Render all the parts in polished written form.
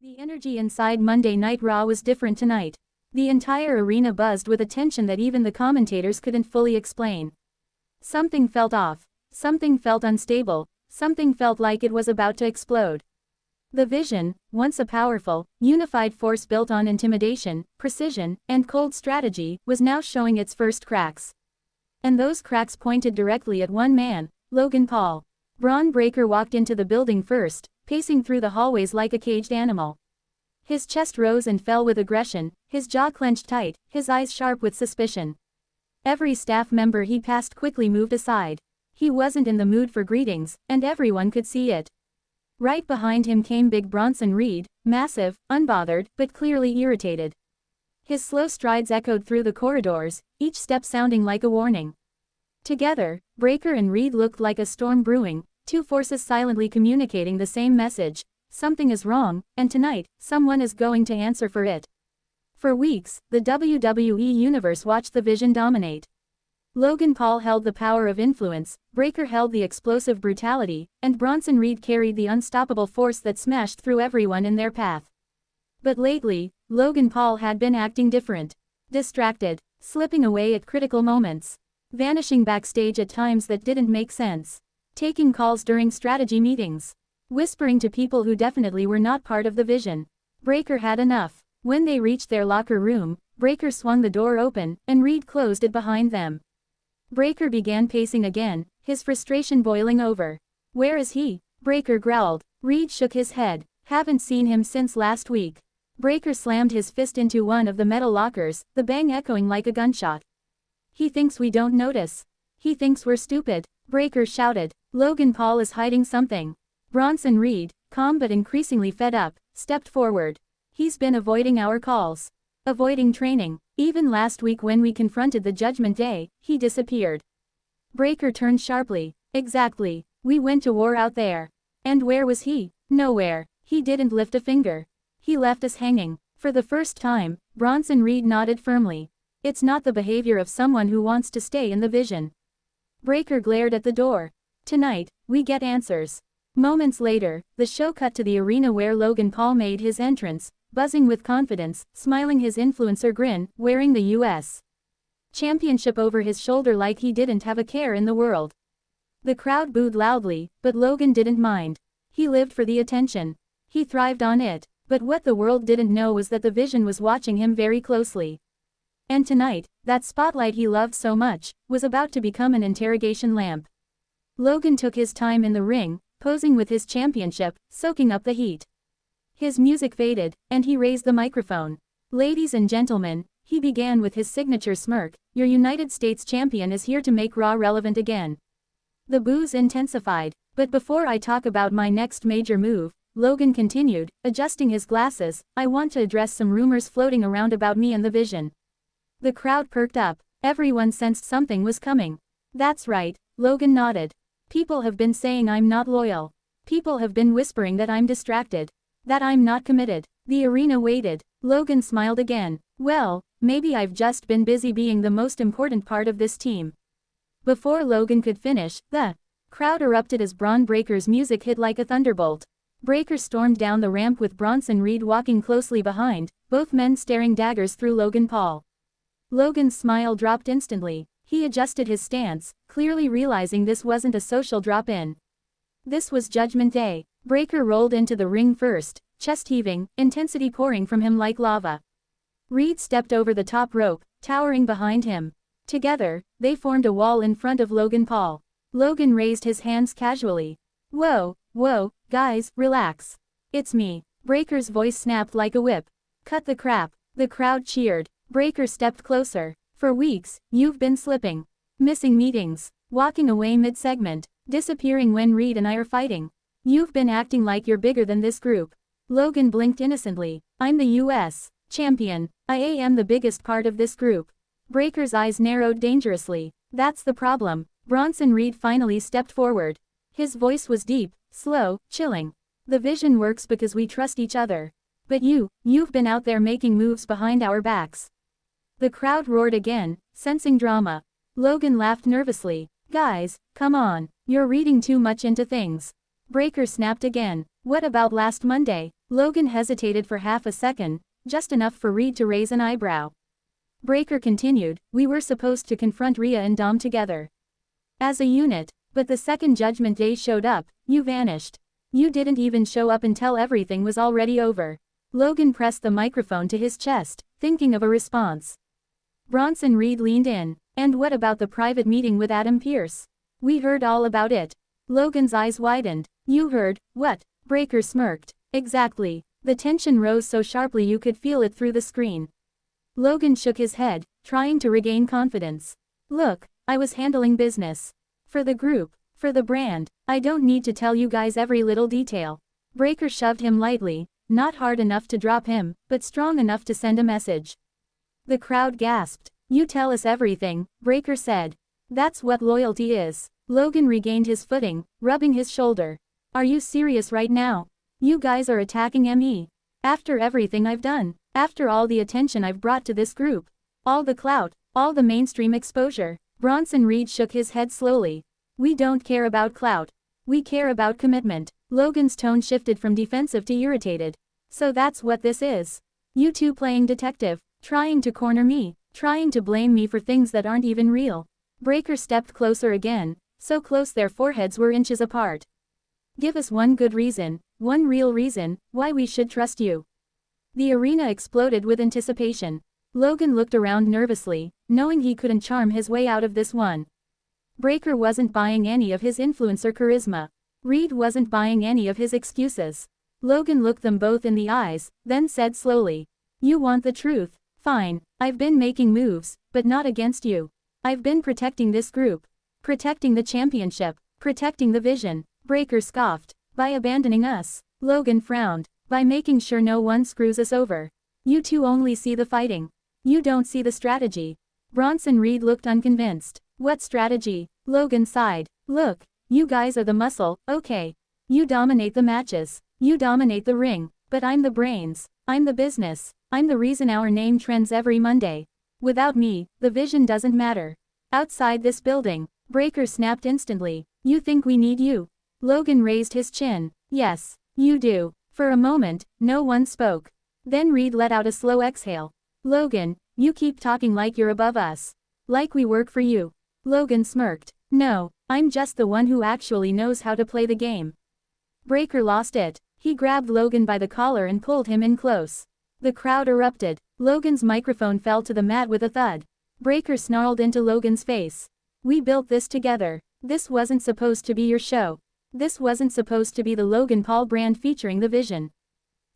The energy inside Monday Night Raw was different tonight. The entire arena buzzed with a tension that even the commentators couldn't fully explain. Something felt off. Something felt unstable. Something felt like it was about to explode. The Vision, once a powerful, unified force built on intimidation, precision, and cold strategy, was now showing its first cracks. And those cracks pointed directly at one man, Logan Paul. Bron Breakker walked into the building first, pacing through the hallways like a caged animal. His chest rose and fell with aggression, his jaw clenched tight, his eyes sharp with suspicion. Every staff member he passed quickly moved aside. He wasn't in the mood for greetings, and everyone could see it. Right behind him came big Bronson Reed, massive, unbothered, but clearly irritated. His slow strides echoed through the corridors, each step sounding like a warning. Together, Breakker and Reed looked like a storm brewing, two forces silently communicating the same message: something is wrong, and tonight, someone is going to answer for it. For weeks, the WWE Universe watched the Vision dominate. Logan Paul held the power of influence, Breakker held the explosive brutality, and Bronson Reed carried the unstoppable force that smashed through everyone in their path. But lately, Logan Paul had been acting different. Distracted, slipping away at critical moments, vanishing backstage at times that didn't make sense, taking calls during strategy meetings, whispering to people who definitely were not part of the Vision. Breakker had enough. When they reached their locker room, Breakker swung the door open, and Reed closed it behind them. Breakker began pacing again, his frustration boiling over. "Where is he?" Breakker growled. Reed shook his head. "Haven't seen him since last week." Breakker slammed his fist into one of the metal lockers, the bang echoing like a gunshot. "He thinks we don't notice. He thinks we're stupid," Breakker shouted. "Logan Paul is hiding something." Bronson Reed, calm but increasingly fed up, stepped forward. "He's been avoiding our calls. Avoiding training. Even last week when we confronted the Judgment Day, he disappeared." Breakker turned sharply. "Exactly. We went to war out there. And where was he? Nowhere. He didn't lift a finger. He left us hanging." For the first time, Bronson Reed nodded firmly. "It's not the behavior of someone who wants to stay in the Vision." Breakker glared at the door. "Tonight, we get answers." Moments later, the show cut to the arena where Logan Paul made his entrance, buzzing with confidence, smiling his influencer grin, wearing the U.S. Championship over his shoulder like he didn't have a care in the world. The crowd booed loudly, but Logan didn't mind. He lived for the attention. He thrived on it. But what the world didn't know was that the Vision was watching him very closely. And tonight, that spotlight he loved so much, was about to become an interrogation lamp. Logan took his time in the ring, posing with his championship, soaking up the heat. His music faded, and he raised the microphone. "Ladies and gentlemen," he began with his signature smirk, "your United States champion is here to make Raw relevant again." The boos intensified. "But before I talk about my next major move," Logan continued, adjusting his glasses, "I want to address some rumors floating around about me and the Vision." The crowd perked up. Everyone sensed something was coming. "That's right," Logan nodded. "People have been saying I'm not loyal. People have been whispering that I'm distracted. That I'm not committed." The arena waited. Logan smiled again. "Well, maybe I've just been busy being the most important part of this team." Before Logan could finish, the crowd erupted as Bron Breakker's music hit like a thunderbolt. Breakker stormed down the ramp with Bronson Reed walking closely behind, both men staring daggers through Logan Paul. Logan's smile dropped instantly. He adjusted his stance, clearly realizing this wasn't a social drop-in. This was Judgment Day. Breakker rolled into the ring first, chest heaving, intensity pouring from him like lava. Reed stepped over the top rope, towering behind him. Together, they formed a wall in front of Logan Paul. Logan raised his hands casually. Whoa, guys, relax. It's me." Breakker's voice snapped like a whip. "Cut the crap." The crowd cheered. Breakker stepped closer. "For weeks, you've been slipping. Missing meetings. Walking away mid-segment. Disappearing when Reed and I are fighting. You've been acting like you're bigger than this group." Logan blinked innocently. "I'm the U.S. champion. I am the biggest part of this group." Breakker's eyes narrowed dangerously. "That's the problem." Bronson Reed finally stepped forward. His voice was deep, slow, chilling. "The Vision works because we trust each other. But you've been out there making moves behind our backs." The crowd roared again, sensing drama. Logan laughed nervously. "Guys, come on. You're reading too much into things." Breakker snapped again. What about last Monday? Logan hesitated for half a second, just enough for Reed to raise an eyebrow. Breaker continued, we were supposed to confront Rhea and Dom together. As a unit, but the second Judgment Day showed up, you vanished. You didn't even show up until everything was already over. Logan pressed the microphone to his chest, thinking of a response. Bronson Reed leaned in. And what about the private meeting with Adam Pearce? We heard all about it. Logan's eyes widened. You heard, what? Breaker smirked. Exactly. The tension rose so sharply you could feel it through the screen. Logan shook his head, trying to regain confidence. Look, I was handling business. For the group, for the brand, I don't need to tell you guys every little detail. Breaker shoved him lightly, not hard enough to drop him, but strong enough to send a message. The crowd gasped. You tell us everything, Breaker said. That's what loyalty is. Logan regained his footing, rubbing his shoulder. Are you serious right now? You guys are attacking me. After everything I've done, after all the attention I've brought to this group, all the clout, all the mainstream exposure. Bronson Reed shook his head slowly. We don't care about clout. We care about commitment. Logan's tone shifted from defensive to irritated. So that's what this is. You two playing detective, trying to corner me, trying to blame me for things that aren't even real. Breaker stepped closer again, so close their foreheads were inches apart. Give us one good reason, one real reason, why we should trust you. The arena exploded with anticipation. Logan looked around nervously, knowing he couldn't charm his way out of this one. Breaker wasn't buying any of his influencer charisma. Reed wasn't buying any of his excuses. Logan looked them both in the eyes, then said slowly. You want the truth? Fine, I've been making moves, but not against you. I've been protecting this group. Protecting the championship. Protecting the vision. Breaker scoffed. By abandoning us. Logan frowned. By making sure no one screws us over. You two only see the fighting. You don't see the strategy. Bronson Reed looked unconvinced. What strategy? Logan sighed. Look, you guys are the muscle, okay. You dominate the matches. You dominate the ring, but I'm the brains. I'm the business. I'm the reason our name trends every Monday. Without me, the vision doesn't matter. Outside this building, Breaker snapped instantly. You think we need you? Logan raised his chin. Yes, you do. For a moment, no one spoke. Then Reed let out a slow exhale. Logan, you keep talking like you're above us. Like we work for you. Logan smirked. No, I'm just the one who actually knows how to play the game. Breaker lost it. He grabbed Logan by the collar and pulled him in close. The crowd erupted. Logan's microphone fell to the mat with a thud. Breaker snarled into Logan's face. We built this together. This wasn't supposed to be your show. This wasn't supposed to be the Logan Paul brand featuring the vision.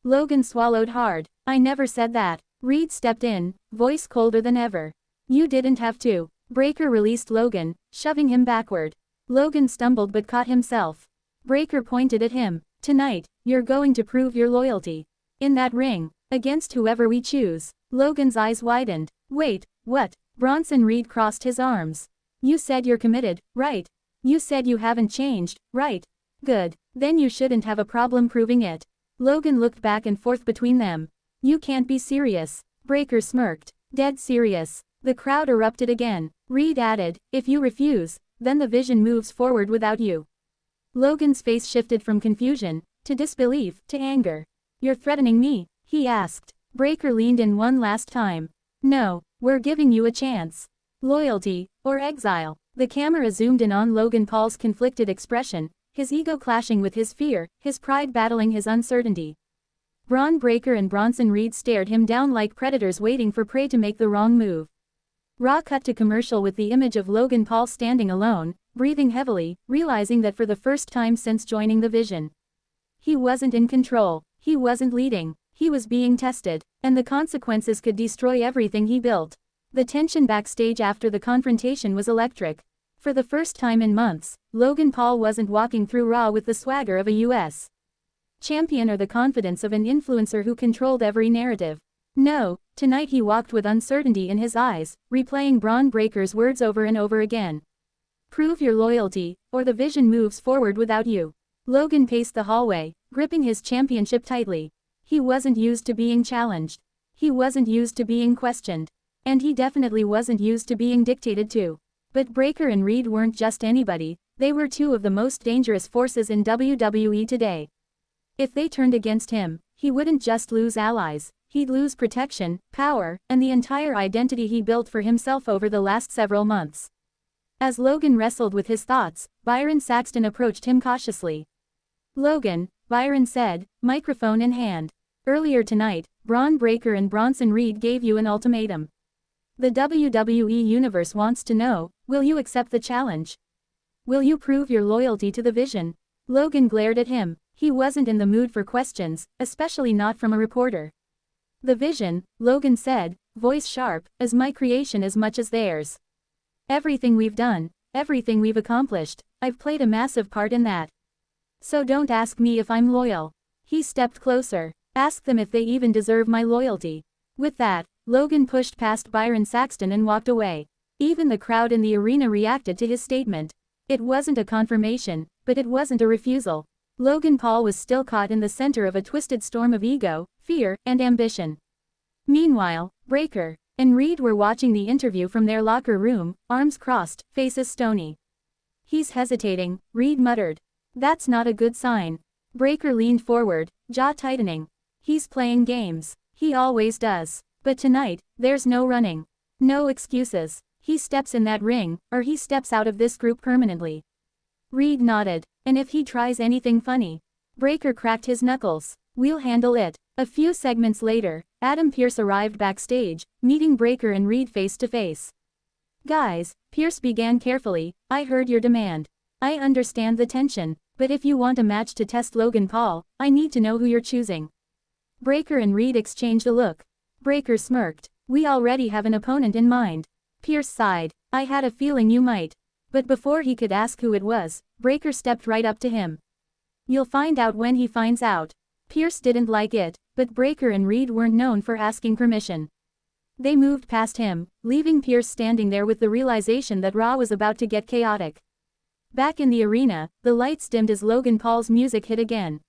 Logan swallowed hard. I never said that. Reed stepped in, voice colder than ever. You didn't have to. Breaker released Logan, shoving him backward. Logan stumbled but caught himself. Breaker pointed at him. Tonight, you're going to prove your loyalty. In that ring, against whoever we choose. Logan's eyes widened. Wait, what? Bronson Reed crossed his arms. You said you're committed, right? You said you haven't changed, right? Good. Then you shouldn't have a problem proving it. Logan looked back and forth between them. You can't be serious. Breaker smirked. Dead serious. The crowd erupted again. Reed added, if you refuse, then the vision moves forward without you. Logan's face shifted from confusion, to disbelief, to anger. You're threatening me? He asked. Breaker leaned in one last time. No, we're giving you a chance. Loyalty, or exile. The camera zoomed in on Logan Paul's conflicted expression, his ego clashing with his fear, his pride battling his uncertainty. Bron Breaker and Bronson Reed stared him down like predators waiting for prey to make the wrong move. Raw cut to commercial with the image of Logan Paul standing alone, breathing heavily, realizing that for the first time since joining the vision. He wasn't in control, he wasn't leading, he was being tested, and the consequences could destroy everything he built. The tension backstage after the confrontation was electric. For the first time in months, Logan Paul wasn't walking through Raw with the swagger of a U.S. champion or the confidence of an influencer who controlled every narrative. No, tonight he walked with uncertainty in his eyes, replaying Bron Breaker's words over and over again. Prove your loyalty, or the vision moves forward without you. Logan paced the hallway, gripping his championship tightly. He wasn't used to being challenged. He wasn't used to being questioned. And he definitely wasn't used to being dictated to. But Breaker and Reed weren't just anybody, they were two of the most dangerous forces in WWE today. If they turned against him, he wouldn't just lose allies, he'd lose protection, power, and the entire identity he built for himself over the last several months. As Logan wrestled with his thoughts, Byron Saxton approached him cautiously. "Logan," Byron said, microphone in hand. "Earlier tonight, Bron Breakker and Bronson Reed gave you an ultimatum. The WWE Universe wants to know, will you accept the challenge? Will you prove your loyalty to the Vision?" Logan glared at him. He wasn't in the mood for questions, especially not from a reporter. "The Vision," Logan said, voice sharp, "is my creation as much as theirs. Everything we've done, everything we've accomplished, I've played a massive part in that. So don't ask me if I'm loyal." He stepped closer. "Ask them if they even deserve my loyalty." With that, Logan pushed past Byron Saxton and walked away. Even the crowd in the arena reacted to his statement. It wasn't a confirmation, but it wasn't a refusal. Logan Paul was still caught in the center of a twisted storm of ego, fear, and ambition. Meanwhile, Breakker and Reed were watching the interview from their locker room, arms crossed, faces stony. "He's hesitating," Reed muttered. "That's not a good sign." Breakker leaned forward, jaw tightening. "He's playing games. He always does. But tonight, there's no running. No excuses. He steps in that ring, or he steps out of this group permanently." Reed nodded. "And if he tries anything funny?" Breakker cracked his knuckles. "We'll handle it." A few segments later, Adam Pearce arrived backstage, meeting Breakker and Reed face to face. "Guys," Pearce began carefully, "I heard your demand. I understand the tension, but if you want a match to test Logan Paul, I need to know who you're choosing." Breakker and Reed exchanged a look. Breakker smirked. "We already have an opponent in mind." Pearce sighed. "I had a feeling you might." But before he could ask who it was, Breakker stepped right up to him. "You'll find out when he finds out." Pearce didn't like it, but Breakker and Reed weren't known for asking permission. They moved past him, leaving Pearce standing there with the realization that Raw was about to get chaotic. Back in the arena, the lights dimmed as Logan Paul's music hit again.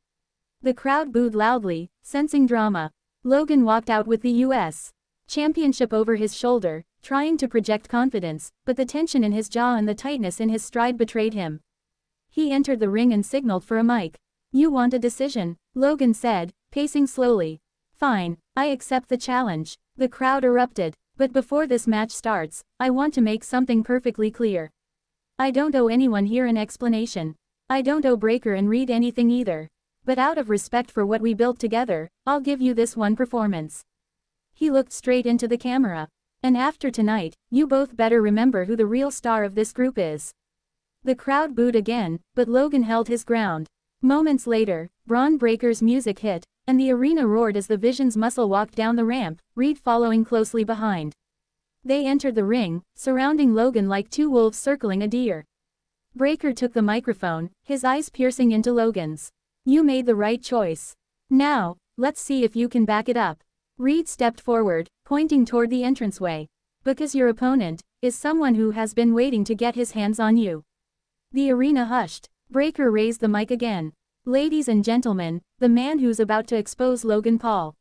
The crowd booed loudly, sensing drama. Logan walked out with the U.S. Championship over his shoulder, trying to project confidence, but the tension in his jaw and the tightness in his stride betrayed him. He entered the ring and signaled for a mic. "You want a decision," Logan said, pacing slowly. "Fine, I accept the challenge." The crowd erupted. "But before this match starts, I want to make something perfectly clear. I don't owe anyone here an explanation. I don't owe Breakker and Reed anything either. But out of respect for what we built together, I'll give you this one performance." He looked straight into the camera. "And after tonight, you both better remember who the real star of this group is." The crowd booed again, but Logan held his ground. Moments later, Bron Breakker's music hit, and the arena roared as the Vision's muscle walked down the ramp, Reed following closely behind. They entered the ring, surrounding Logan like two wolves circling a deer. Breakker took the microphone, his eyes piercing into Logan's. "You made the right choice. Now, let's see if you can back it up." Reed stepped forward, pointing toward the entranceway. "Because your opponent is someone who has been waiting to get his hands on you." The arena hushed. Breakker raised the mic again. "Ladies and gentlemen, the man who's about to expose Logan Paul."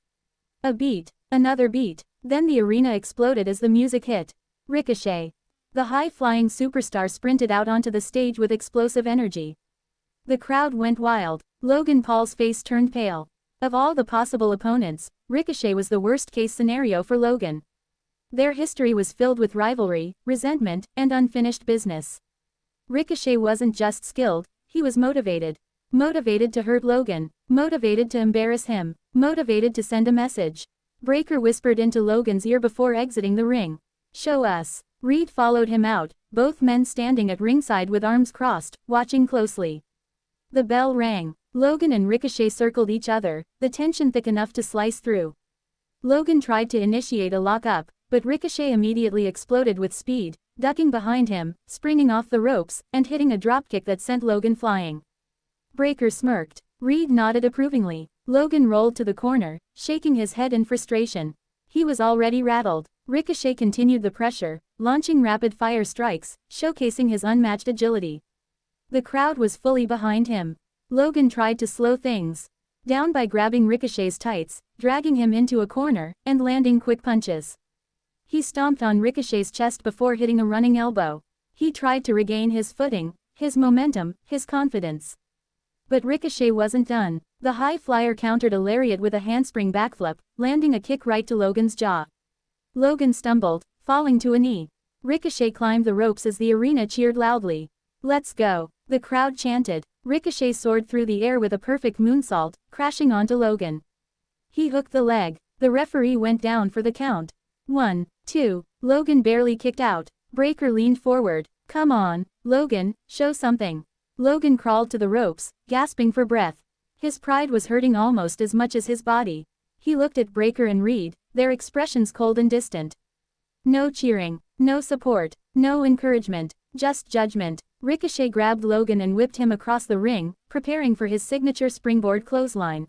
A beat, another beat, then the arena exploded as the music hit. Ricochet. The high-flying superstar sprinted out onto the stage with explosive energy. The crowd went wild. Logan Paul's face turned pale. Of all the possible opponents, Ricochet was the worst-case scenario for Logan. Their history was filled with rivalry, resentment, and unfinished business. Ricochet wasn't just skilled, he was motivated. Motivated to hurt Logan, motivated to embarrass him, motivated to send a message. Breakker whispered into Logan's ear before exiting the ring. "Show us." Reed followed him out, both men standing at ringside with arms crossed, watching closely. The bell rang. Logan and Ricochet circled each other, the tension thick enough to slice through. Logan tried to initiate a lock-up, but Ricochet immediately exploded with speed, ducking behind him, springing off the ropes, and hitting a dropkick that sent Logan flying. Breakker smirked. Reed nodded approvingly. Logan rolled to the corner, shaking his head in frustration. He was already rattled. Ricochet continued the pressure, launching rapid-fire strikes, showcasing his unmatched agility. The crowd was fully behind him. Logan tried to slow things down by grabbing Ricochet's tights, dragging him into a corner, and landing quick punches. He stomped on Ricochet's chest before hitting a running elbow. He tried to regain his footing, his momentum, his confidence. But Ricochet wasn't done. The high flyer countered a lariat with a handspring backflip, landing a kick right to Logan's jaw. Logan stumbled, falling to a knee. Ricochet climbed the ropes as the arena cheered loudly. "Let's go," the crowd chanted. Ricochet soared through the air with a perfect moonsault, crashing onto Logan. He hooked the leg. The referee went down for the count. 1, 2, Logan barely kicked out. Breaker leaned forward. "Come on, Logan, show something." Logan crawled to the ropes, gasping for breath. His pride was hurting almost as much as his body. He looked at Breaker and Reed, their expressions cold and distant. No cheering, no support, no encouragement, just judgment. Ricochet grabbed Logan and whipped him across the ring, preparing for his signature springboard clothesline.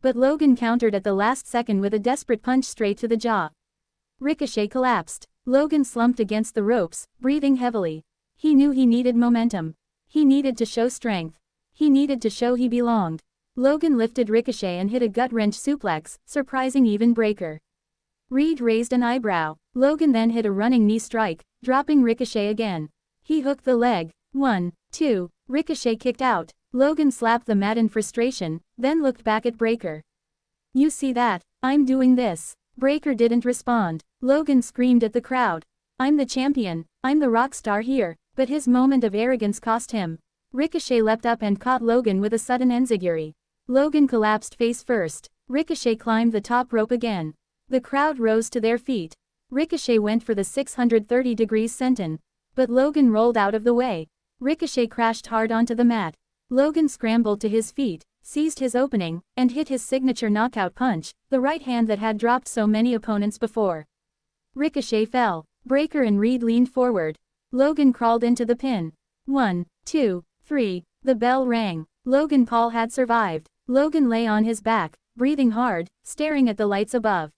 But Logan countered at the last second with a desperate punch straight to the jaw. Ricochet collapsed. Logan slumped against the ropes, breathing heavily. He knew he needed momentum. He needed to show strength. He needed to show he belonged. Logan lifted Ricochet and hit a gut-wrench suplex, surprising even Breaker. Reed raised an eyebrow. Logan then hit a running knee strike, dropping Ricochet again. He hooked the leg. 1, 2, Ricochet kicked out. Logan slapped the mat in frustration, then looked back at Breaker. "You see that? I'm doing this." Breaker didn't respond. Logan screamed at the crowd. "I'm the champion, I'm the rock star here," but his moment of arrogance cost him. Ricochet leapt up and caught Logan with a sudden enziguri. Logan collapsed face first. Ricochet climbed the top rope again. The crowd rose to their feet. Ricochet went for the 630 degrees senton. But Logan rolled out of the way. Ricochet crashed hard onto the mat. Logan scrambled to his feet, seized his opening, and hit his signature knockout punch, the right hand that had dropped so many opponents before. Ricochet fell. Breaker and Reed leaned forward. Logan crawled into the pin. 1, 2, 3, the bell rang. Logan Paul had survived. Logan lay on his back, breathing hard, staring at the lights above.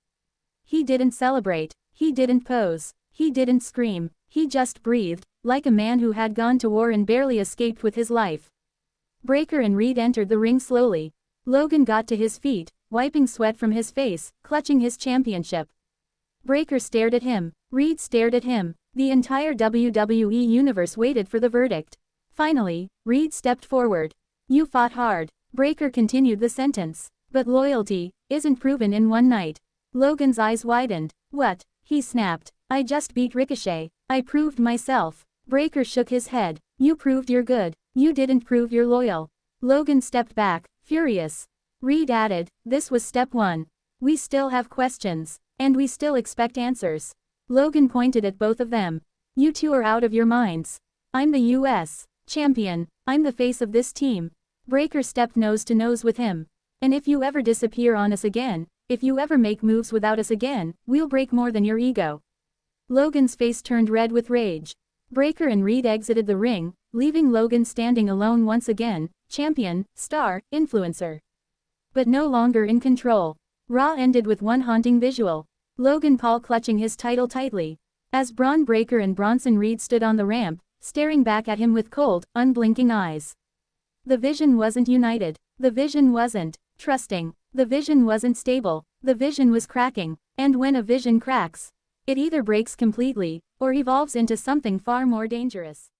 He didn't celebrate. He didn't pose. He didn't scream. He just breathed, like a man who had gone to war and barely escaped with his life. Breaker and Reed entered the ring slowly. Logan got to his feet, wiping sweat from his face, clutching his championship. Breaker stared at him. Reed stared at him. The entire WWE universe waited for the verdict. Finally, Reed stepped forward. "You fought hard." Breaker continued the sentence. "But loyalty isn't proven in one night." Logan's eyes widened. "What?" he snapped. "I just beat Ricochet. I proved myself." Breaker shook his head. "You proved you're good. You didn't prove you're loyal." Logan stepped back, furious. Reed added, "This was step 1. We still have questions. And we still expect answers." Logan pointed at both of them. "You two are out of your minds. I'm the US champion. I'm the face of this team." Breaker stepped nose to nose with him. "And if you ever disappear on us again, if you ever make moves without us again, we'll break more than your ego." Logan's face turned red with rage. Breaker and Reed exited the ring, leaving Logan standing alone once again, champion, star, influencer. But no longer in control. Raw ended with one haunting visual. Logan Paul clutching his title tightly. As Bron Breaker and Bronson Reed stood on the ramp, staring back at him with cold, unblinking eyes. The vision wasn't united. The vision wasn't trusting. The vision wasn't stable. The vision was cracking. And when a vision cracks, it either breaks completely, or evolves into something far more dangerous.